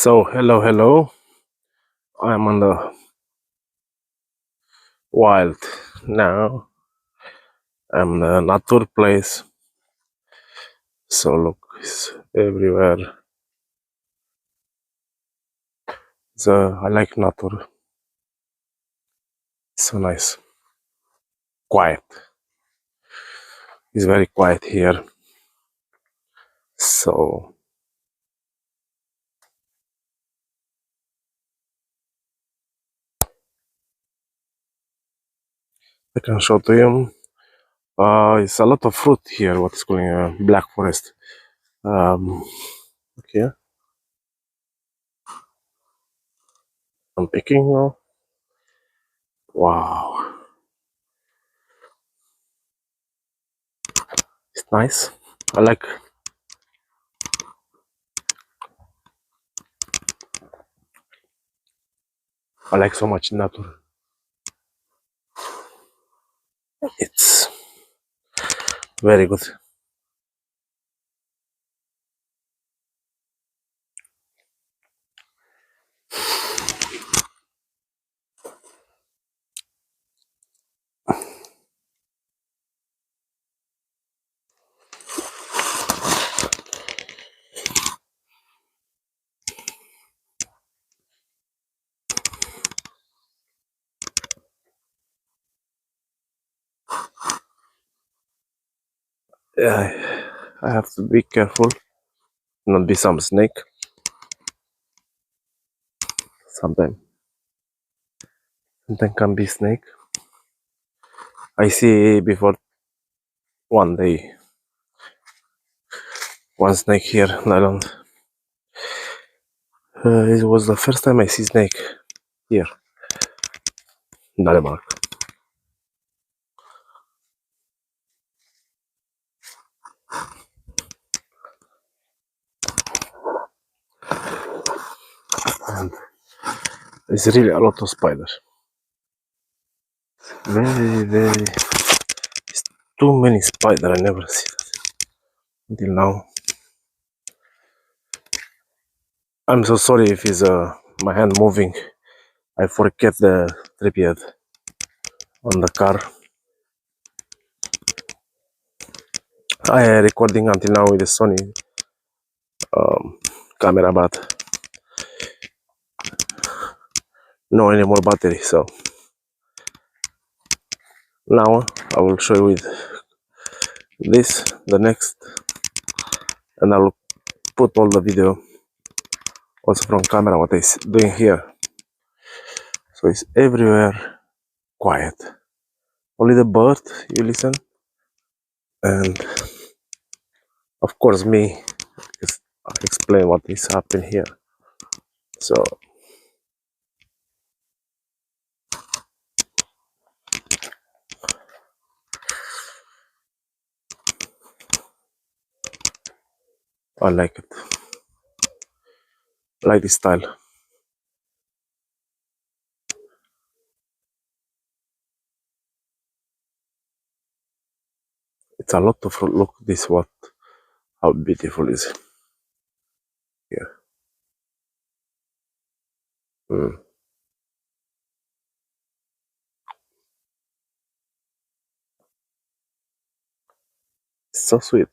So hello. I'm on the wild now. I'm the nature place. So look, it's everywhere. So I like nature. So nice, quiet. It's very quiet here. So I can show to you. It's a lot of fruit here. What is calling black forest. Um, okay, I'm picking now. Wow, it's nice. I like. I like so much nature. It's very good. Yeah, I have to be careful, not be some snake. Sometimes can be snake. I see before one day one snake here in Ireland. It was the first time I see snake here in Denmark. And there's really a lot of spiders. Very, it's too many spiders. I never see that until now. I'm so sorry if it's my hand moving. I forget the tripod on the car. I am recording until now with the Sony camera, but no any more battery. So now I will show you with this, the next, and I will put all the video also from camera what I doing here. So it's everywhere quiet. Only the bird you listen, and of course me explain what is happening here. So I like it, I like this style. It's a lot of fruit. Look this, what, how beautiful is it here. Mm. It's so sweet.